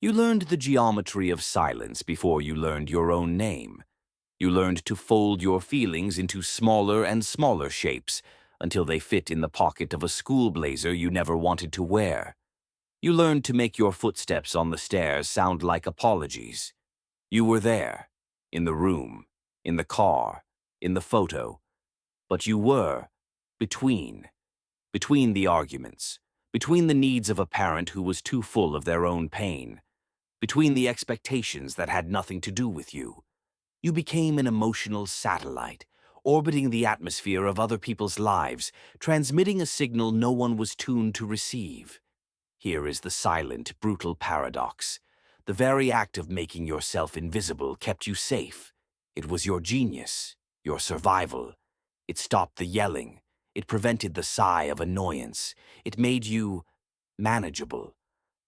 You learned the geometry of silence before you learned your own name. You learned to fold your feelings into smaller and smaller shapes until they fit in the pocket of a school blazer you never wanted to wear. You learned to make your footsteps on the stairs sound like apologies. You were there, in the room, in the car, in the photo, but you were between the arguments, between the needs of a parent who was too full of their own pain, between the expectations that had nothing to do with you. You became an emotional satellite, orbiting the atmosphere of other people's lives, transmitting a signal no one was tuned to receive. Here is the silent, brutal paradox. The very act of making yourself invisible kept you safe. It was your genius, your survival. It stopped the yelling. It prevented the sigh of annoyance. It made you manageable.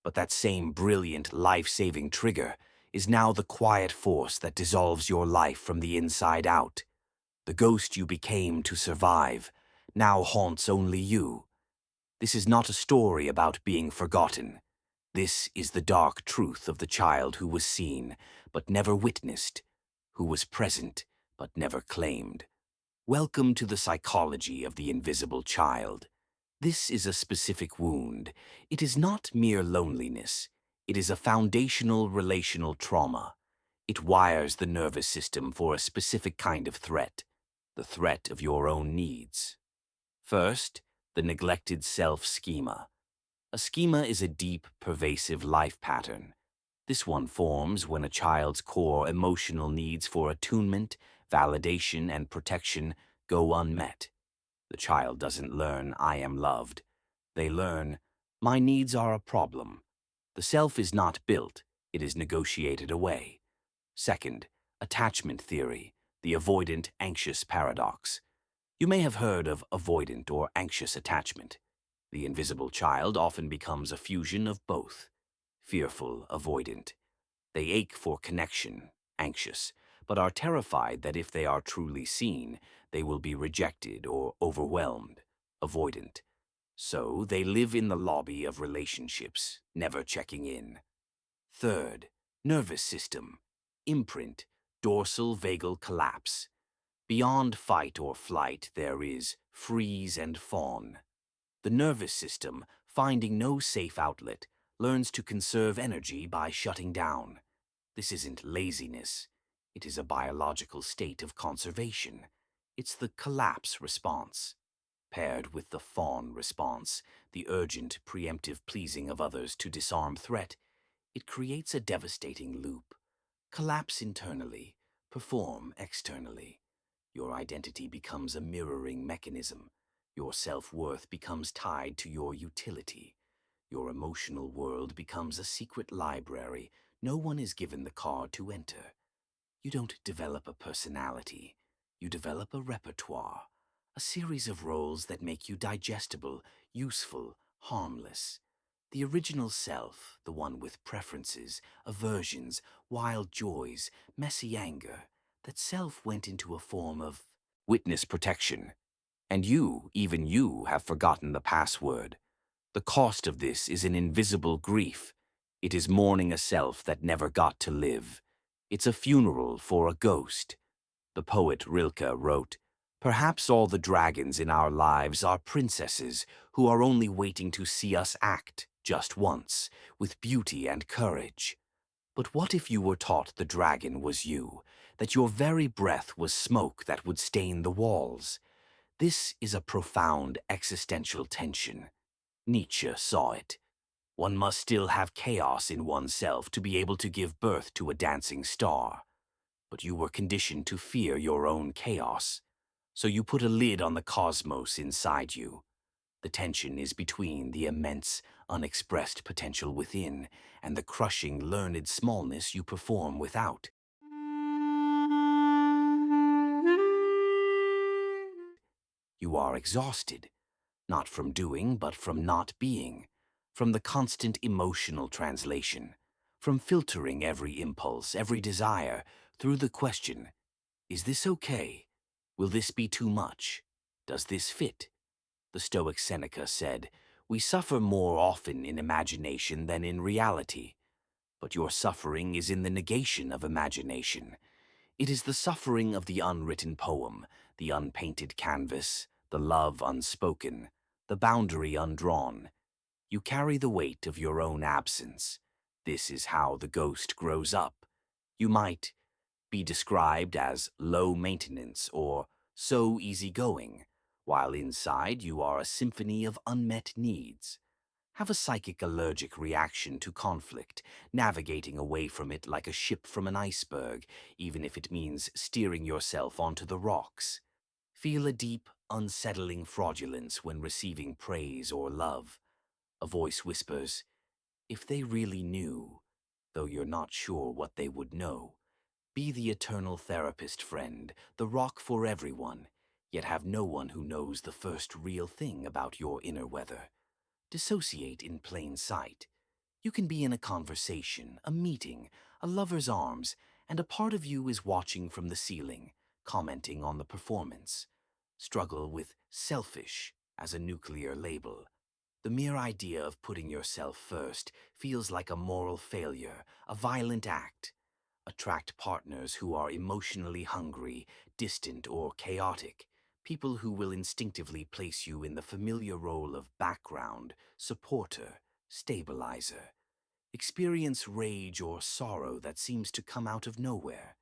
But that same brilliant, life-saving trigger is now the quiet force that dissolves your life from the inside out. The ghost you became to survive now haunts only you. This is not a story about being forgotten. This is the dark truth of the child who was seen, but never witnessed, who was present, but never claimed. Welcome to the psychology of the invisible child. This is a specific wound. It is not mere loneliness. It is a foundational relational trauma. It wires the nervous system for a specific kind of threat, the threat of your own needs. First, the neglected self schema. A schema is a deep, pervasive life pattern. This one forms when a child's core emotional needs for attunement, validation, and protection go unmet. The child doesn't learn, "I am loved." They learn, "My needs are a problem." The self is not built, it is negotiated away. Second, attachment theory, the avoidant anxious paradox. You may have heard of avoidant or anxious attachment. The invisible child often becomes a fusion of both. Fearful, avoidant. They ache for connection, anxious, but are terrified that if they are truly seen, they will be rejected or overwhelmed, avoidant. So they live in the lobby of relationships, never checking in. Third, nervous system, imprint, dorsal vagal collapse. Beyond fight or flight, there is freeze and fawn. The nervous system, finding no safe outlet, learns to conserve energy by shutting down. This isn't laziness. It is a biological state of conservation. It's the collapse response. Paired with the fawn response, the urgent, preemptive pleasing of others to disarm threat, it creates a devastating loop. Collapse internally, perform externally. Your identity becomes a mirroring mechanism. Your self-worth becomes tied to your utility. Your emotional world becomes a secret library no one is given the card to enter. You don't develop a personality. You develop a repertoire, a series of roles that make you digestible, useful, harmless. The original self, the one with preferences, aversions, wild joys, messy anger, that self went into a form of witness protection. And you, even you, have forgotten the password. The cost of this is an invisible grief. It is mourning a self that never got to live. It's a funeral for a ghost. The poet Rilke wrote, "Perhaps all the dragons in our lives are princesses who are only waiting to see us act, just once, with beauty and courage." But what if you were taught the dragon was you, that your very breath was smoke that would stain the walls? This is a profound existential tension. Nietzsche saw it. One must still have chaos in oneself to be able to give birth to a dancing star. But you were conditioned to fear your own chaos. So you put a lid on the cosmos inside you. The tension is between the immense, unexpressed potential within and the crushing, learned smallness you perform without. You are exhausted, not from doing, but from not being, from the constant emotional translation, from filtering every impulse, every desire, through the question, is this okay? Will this be too much? Does this fit? The Stoic Seneca said, "We suffer more often in imagination than in reality." But your suffering is in the negation of imagination. It is the suffering of the unwritten poem, the unpainted canvas, the love unspoken, the boundary undrawn. You carry the weight of your own absence. This is how the ghost grows up. You might be described as low maintenance or so easygoing, while inside you are a symphony of unmet needs. Have a psychic allergic reaction to conflict, navigating away from it like a ship from an iceberg, even if it means steering yourself onto the rocks. Feel a deep, unsettling fraudulence when receiving praise or love. A voice whispers, if they really knew, though you're not sure what they would know. Be the eternal therapist friend, the rock for everyone, yet have no one who knows the first real thing about your inner weather. Dissociate in plain sight. You can be in a conversation, a meeting, a lover's arms, and a part of you is watching from the ceiling, commenting on the performance. Struggle with selfish as a nuclear label. The mere idea of putting yourself first feels like a moral failure, a violent act. Attract partners who are emotionally hungry, distant, or chaotic. People who will instinctively place you in the familiar role of background, supporter, stabilizer. Experience rage or sorrow that seems to come out of nowhere.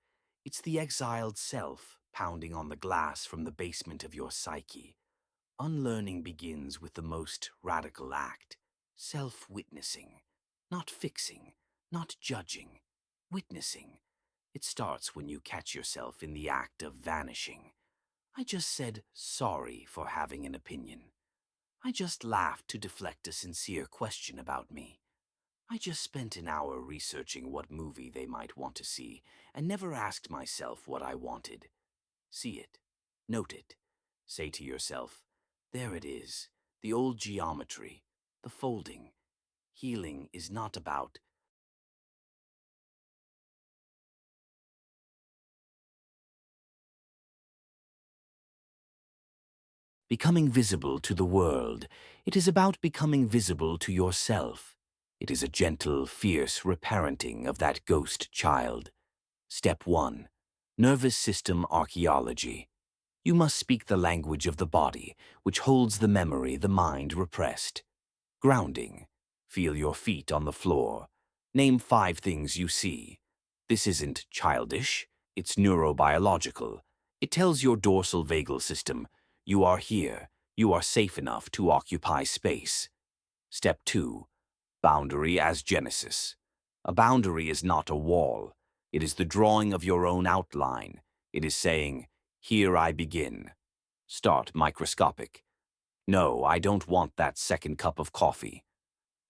It's the exiled self pounding on the glass from the basement of your psyche. Unlearning begins with the most radical act, self-witnessing. Not fixing, not judging, witnessing. It starts when you catch yourself in the act of vanishing. I just said sorry for having an opinion. I just laughed to deflect a sincere question about me. I just spent an hour researching what movie they might want to see and never asked myself what I wanted. See it. Note it. Say to yourself, there it is, the old geometry, the folding. Healing is not about becoming visible to the world. It is about becoming visible to yourself. It is a gentle, fierce reparenting of that ghost child. Step 1. Nervous system archaeology. You must speak the language of the body, which holds the memory the mind repressed. Grounding. Feel your feet on the floor. Name 5 things you see. This isn't childish, it's neurobiological. It tells your dorsal vagal system, you are here, you are safe enough to occupy space. Step 2. Boundary as Genesis. A boundary is not a wall. It is the drawing of your own outline. It is saying, here I begin. Start microscopic. No, I don't want that second cup of coffee.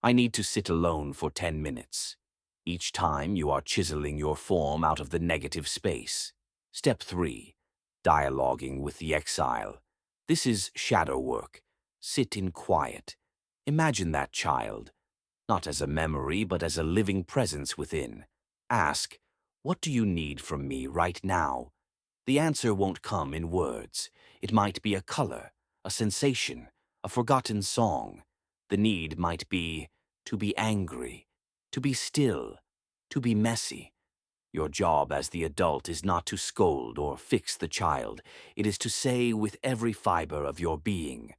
I need to sit alone for 10 minutes. Each time you are chiseling your form out of the negative space. Step 3. Dialoguing with the exile. This is shadow work. Sit in quiet. Imagine that child, not as a memory but as a living presence within. Ask, what do you need from me right now? The answer won't come in words. It might be a color, a sensation, a forgotten song. The need might be to be angry, to be still, to be messy. Your job as the adult is not to scold or fix the child. It is to say with every fiber of your being,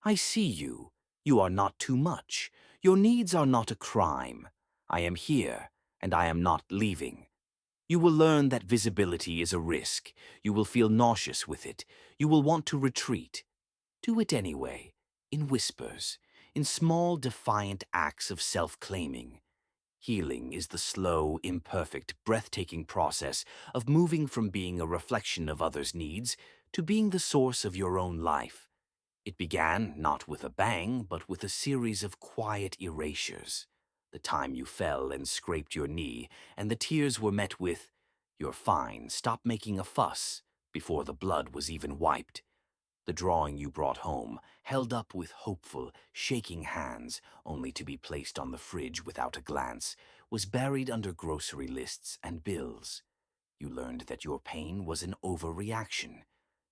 I see you. You are not too much. Your needs are not a crime. I am here, and I am not leaving. You will learn that visibility is a risk. You will feel nauseous with it. You will want to retreat. Do it anyway, in whispers, in small, defiant acts of self-claiming. Healing is the slow, imperfect, breathtaking process of moving from being a reflection of others' needs to being the source of your own life. It began not with a bang, but with a series of quiet erasures. The time you fell and scraped your knee, and the tears were met with, you're fine, stop making a fuss, before the blood was even wiped. The drawing you brought home, held up with hopeful, shaking hands, only to be placed on the fridge without a glance, was buried under grocery lists and bills. You learned that your pain was an overreaction,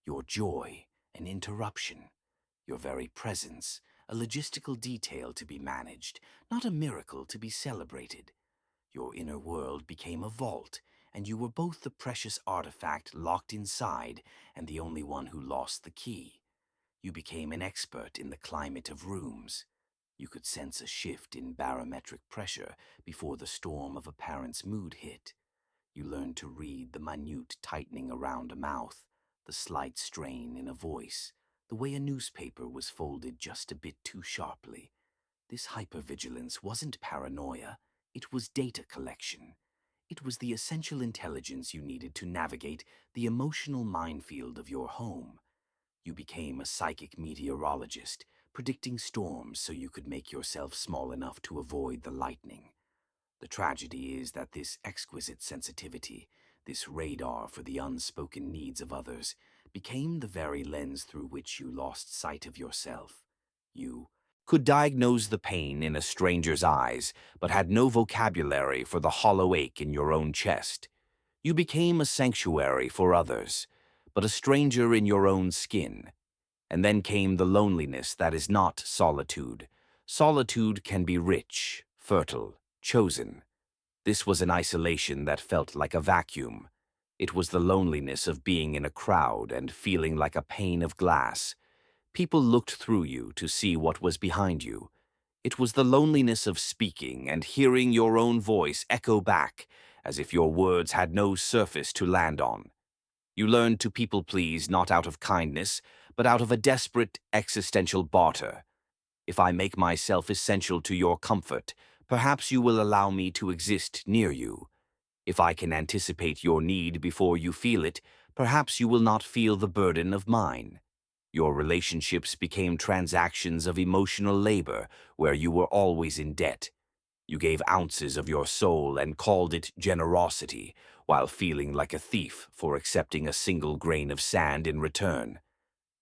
your joy an interruption, your very presence a logistical detail to be managed, not a miracle to be celebrated. Your inner world became a vault, and you were both the precious artifact locked inside and the only one who lost the key. You became an expert in the climate of rooms. You could sense a shift in barometric pressure before the storm of a parent's mood hit. You learned to read the minute tightening around a mouth, the slight strain in a voice, the way a newspaper was folded just a bit too sharply. This hypervigilance wasn't paranoia, it was data collection. It was the essential intelligence you needed to navigate the emotional minefield of your home. You became a psychic meteorologist, predicting storms so you could make yourself small enough to avoid the lightning. The tragedy is that this exquisite sensitivity, this radar for the unspoken needs of others, became the very lens through which you lost sight of yourself. You could diagnose the pain in a stranger's eyes, but had no vocabulary for the hollow ache in your own chest. You became a sanctuary for others, but a stranger in your own skin. And then came the loneliness that is not solitude. Solitude can be rich, fertile, chosen. This was an isolation that felt like a vacuum. It was the loneliness of being in a crowd and feeling like a pane of glass. People looked through you to see what was behind you. It was the loneliness of speaking and hearing your own voice echo back, as if your words had no surface to land on. You learned to people-please not out of kindness, but out of a desperate existential barter. If I make myself essential to your comfort, perhaps you will allow me to exist near you. If I can anticipate your need before you feel it, perhaps you will not feel the burden of mine. Your relationships became transactions of emotional labor where you were always in debt. You gave ounces of your soul and called it generosity, while feeling like a thief for accepting a single grain of sand in return.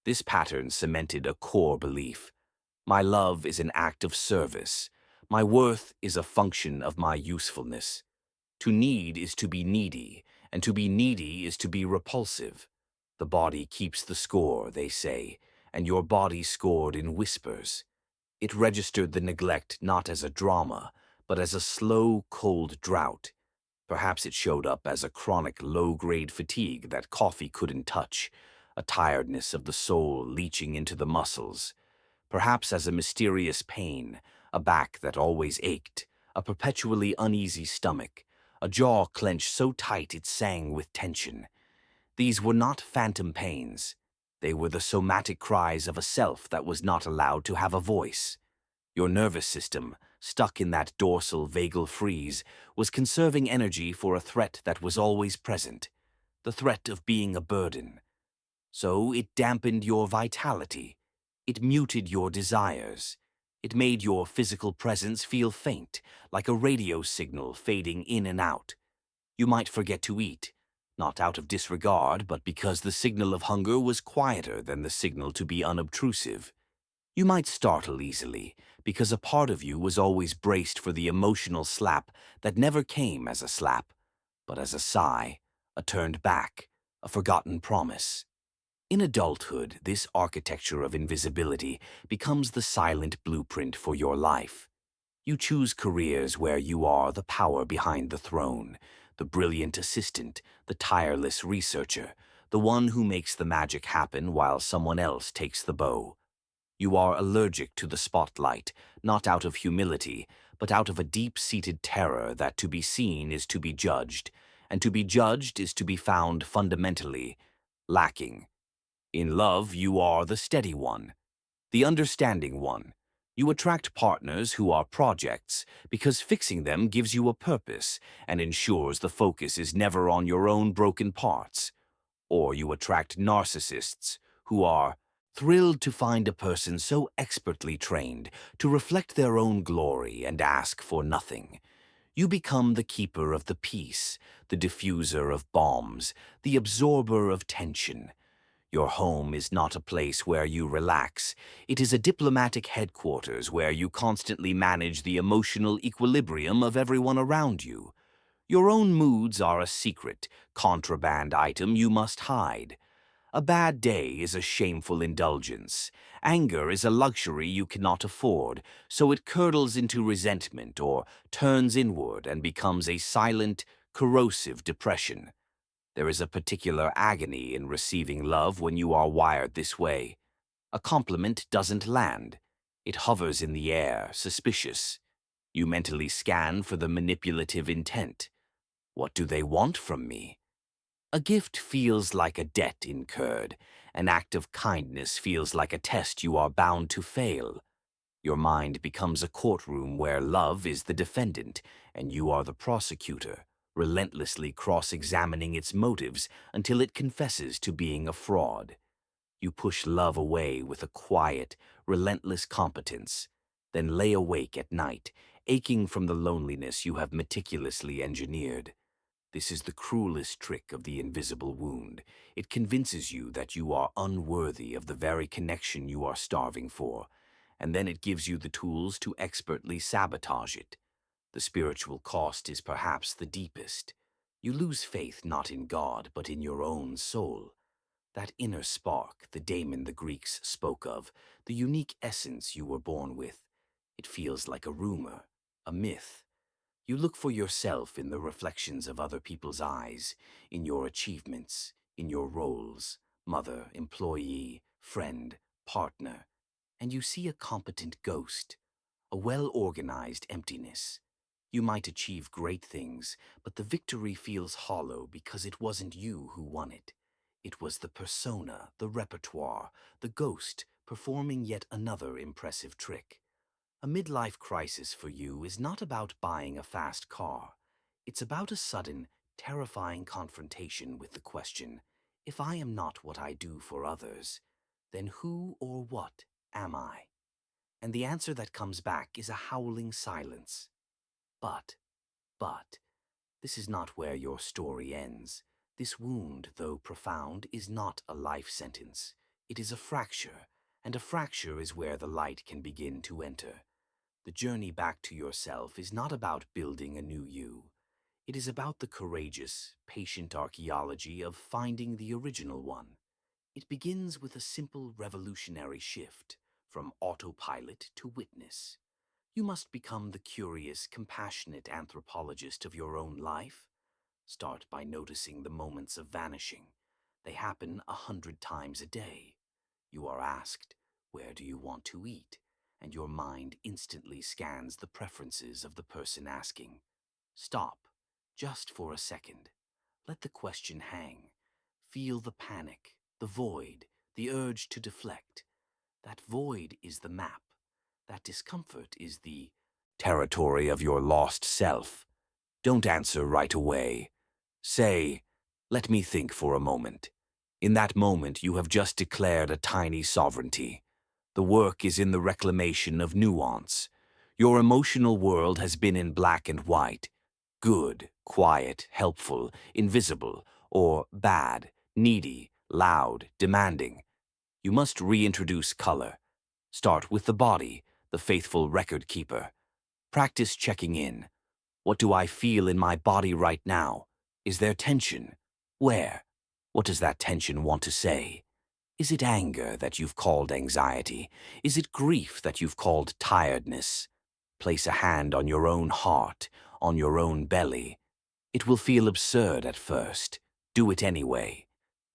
This pattern cemented a core belief. My love is an act of service. My worth is a function of my usefulness. To need is to be needy, and to be needy is to be repulsive. The body keeps the score, they say, and your body scored in whispers. It registered the neglect not as a drama, but as a slow, cold drought. Perhaps it showed up as a chronic low-grade fatigue that coffee couldn't touch, a tiredness of the soul leaching into the muscles. Perhaps as a mysterious pain, a back that always ached, a perpetually uneasy stomach, a jaw clenched so tight it sang with tension. These were not phantom pains. They were the somatic cries of a self that was not allowed to have a voice. Your nervous system, stuck in that dorsal vagal freeze, was conserving energy for a threat that was always present, the threat of being a burden. So it dampened your vitality. It muted your desires. It made your physical presence feel faint, like a radio signal fading in and out. You might forget to eat, not out of disregard, but because the signal of hunger was quieter than the signal to be unobtrusive. You might startle easily, because a part of you was always braced for the emotional slap that never came as a slap, but as a sigh, a turned back, a forgotten promise. In adulthood, this architecture of invisibility becomes the silent blueprint for your life. You choose careers where you are the power behind the throne, the brilliant assistant, the tireless researcher, the one who makes the magic happen while someone else takes the bow. You are allergic to the spotlight, not out of humility, but out of a deep-seated terror that to be seen is to be judged, and to be judged is to be found fundamentally lacking. In love, you are the steady one, the understanding one. You attract partners who are projects because fixing them gives you a purpose and ensures the focus is never on your own broken parts. Or you attract narcissists who are thrilled to find a person so expertly trained to reflect their own glory and ask for nothing. You become the keeper of the peace, the diffuser of bombs, the absorber of tension. Your home is not a place where you relax. It is a diplomatic headquarters where you constantly manage the emotional equilibrium of everyone around you. Your own moods are a secret, contraband item you must hide. A bad day is a shameful indulgence. Anger is a luxury you cannot afford, so it curdles into resentment or turns inward and becomes a silent, corrosive depression. There is a particular agony in receiving love when you are wired this way. A compliment doesn't land. It hovers in the air, suspicious. You mentally scan for the manipulative intent. What do they want from me? A gift feels like a debt incurred. An act of kindness feels like a test you are bound to fail. Your mind becomes a courtroom where love is the defendant and you are the prosecutor, relentlessly cross-examining its motives until it confesses to being a fraud. You push love away with a quiet, relentless competence, then lay awake at night, aching from the loneliness you have meticulously engineered. This is the cruelest trick of the invisible wound. It convinces you that you are unworthy of the very connection you are starving for, and then it gives you the tools to expertly sabotage it. The spiritual cost is perhaps the deepest. You lose faith not in God, but in your own soul. That inner spark the daemon the Greeks spoke of, the unique essence you were born with. It feels like a rumor, a myth. You look for yourself in the reflections of other people's eyes, in your achievements, in your roles, mother, employee, friend, partner, and you see a competent ghost, a well-organized emptiness. You might achieve great things, but the victory feels hollow because it wasn't you who won it. It was the persona, the repertoire, the ghost performing yet another impressive trick. A midlife crisis for you is not about buying a fast car. It's about a sudden, terrifying confrontation with the question, if I am not what I do for others, then who or what am I? And the answer that comes back is a howling silence. But, this is not where your story ends. This wound, though profound, is not a life sentence. It is a fracture, and a fracture is where the light can begin to enter. The journey back to yourself is not about building a new you. It is about the courageous, patient archaeology of finding the original one. It begins with a simple revolutionary shift from autopilot to witness. You must become the curious, compassionate anthropologist of your own life. Start by noticing the moments of vanishing. They happen 100 times a day. You are asked, "Where do you want to eat?" and your mind instantly scans the preferences of the person asking. Stop, just for a second. Let the question hang. Feel the panic, the void, the urge to deflect. That void is the map. That discomfort is the territory of your lost self. Don't answer right away. Say, "Let me think for a moment." In that moment, you have just declared a tiny sovereignty. The work is in the reclamation of nuance. Your emotional world has been in black and white, good, quiet, helpful, invisible, or bad, needy, loud, demanding. You must reintroduce color. Start with the body, the faithful record keeper. Practice checking in. What do I feel in my body right now? Is there tension? Where? What does that tension want to say? Is it anger that you've called anxiety? Is it grief that you've called tiredness? Place a hand on your own heart, on your own belly. It will feel absurd at first. Do it anyway.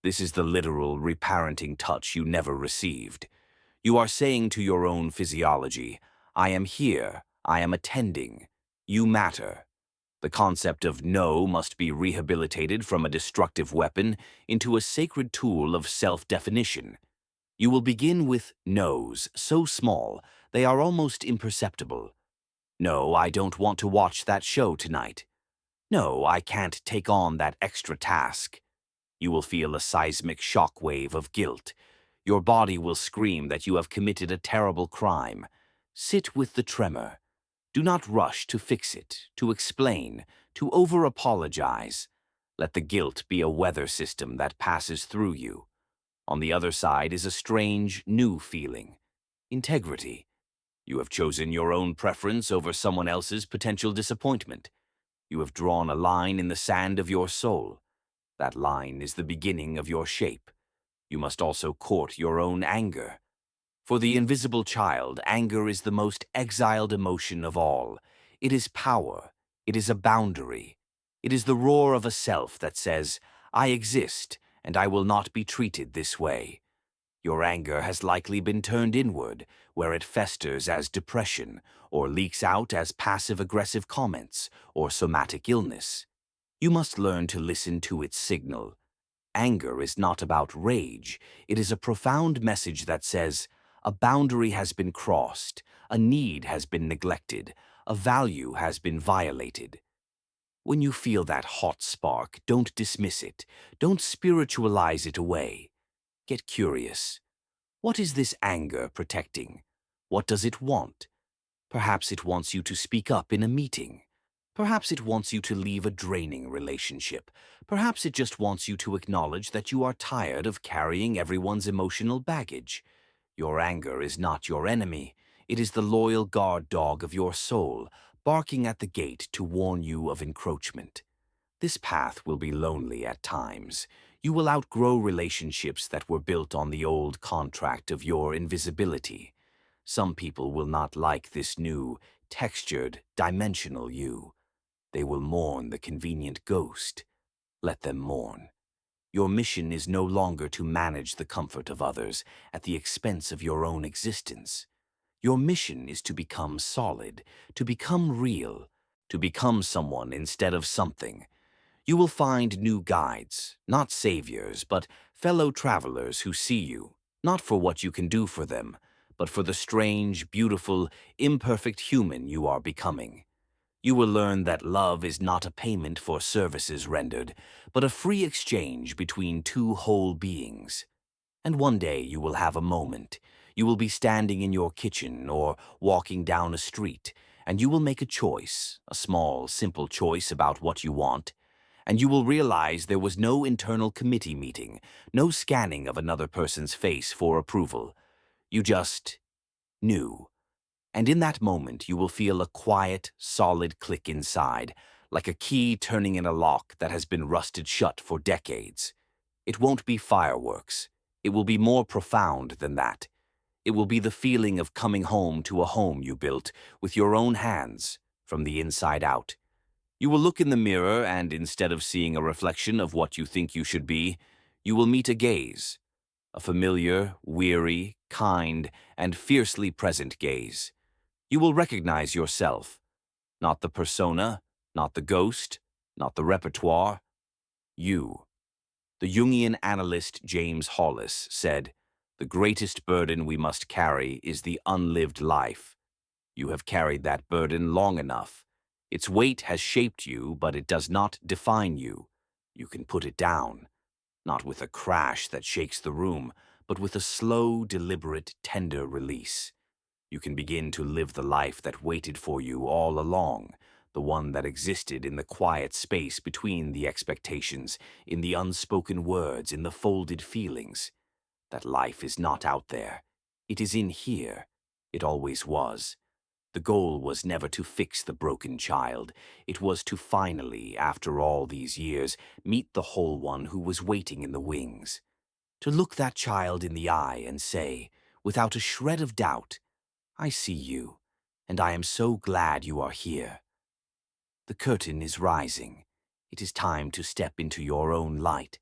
This is the literal reparenting touch you never received. You are saying to your own physiology, "I am here, I am attending. You matter." The concept of no must be rehabilitated from a destructive weapon into a sacred tool of self-definition. You will begin with no's, so small they are almost imperceptible. "No, I don't want to watch that show tonight." "No, I can't take on that extra task." You will feel a seismic shock wave of guilt. Your body will scream that you have committed a terrible crime. Sit with the tremor. Do not rush to fix it, to explain, to over-apologize. Let the guilt be a weather system that passes through you. On the other side is a strange, new feeling. Integrity. You have chosen your own preference over someone else's potential disappointment. You have drawn a line in the sand of your soul. That line is the beginning of your shape. You must also court your own anger. For the invisible child, anger is the most exiled emotion of all. It is power. It is a boundary. It is the roar of a self that says, I exist, and I will not be treated this way. Your anger has likely been turned inward, where it festers as depression, or leaks out as passive-aggressive comments, or somatic illness. You must learn to listen to its signal. Anger is not about rage. It is a profound message that says, a boundary has been crossed, a need has been neglected, a value has been violated. When you feel that hot spark, don't dismiss it. Don't spiritualize it away. Get curious. What is this anger protecting? What does it want? Perhaps it wants you to speak up in a meeting. Perhaps it wants you to leave a draining relationship. Perhaps it just wants you to acknowledge that you are tired of carrying everyone's emotional baggage. Your anger is not your enemy. It is the loyal guard dog of your soul, barking at the gate to warn you of encroachment. This path will be lonely at times. You will outgrow relationships that were built on the old contract of your invisibility. Some people will not like this new, textured, dimensional you. They will mourn the convenient ghost. Let them mourn. Your mission is no longer to manage the comfort of others at the expense of your own existence. Your mission is to become solid, to become real, to become someone instead of something. You will find new guides, not saviors, but fellow travelers who see you, not for what you can do for them, but for the strange, beautiful, imperfect human you are becoming. You will learn that love is not a payment for services rendered, but a free exchange between two whole beings. And one day you will have a moment. You will be standing in your kitchen or walking down a street, and you will make a choice, a small, simple choice about what you want. And you will realize there was no internal committee meeting, no scanning of another person's face for approval. You just knew. And in that moment, you will feel a quiet, solid click inside, like a key turning in a lock that has been rusted shut for decades. It won't be fireworks. It will be more profound than that. It will be the feeling of coming home to a home you built with your own hands, from the inside out. You will look in the mirror and instead of seeing a reflection of what you think you should be, you will meet a gaze. A familiar, weary, kind, and fiercely present gaze. You will recognize yourself. Not the persona, not the ghost, not the repertoire. You. The Jungian analyst James Hollis said, "The greatest burden we must carry is the unlived life." You have carried that burden long enough. Its weight has shaped you, but it does not define you. You can put it down, not with a crash that shakes the room, but with a slow, deliberate, tender release. You can begin to live the life that waited for you all along, the one that existed in the quiet space between the expectations, in the unspoken words, in the folded feelings. That life is not out there. It is in here. It always was. The goal was never to fix the broken child. It was to finally, after all these years, meet the whole one who was waiting in the wings. To look that child in the eye and say, without a shred of doubt, I see you, and I am so glad you are here. The curtain is rising. It is time to step into your own light.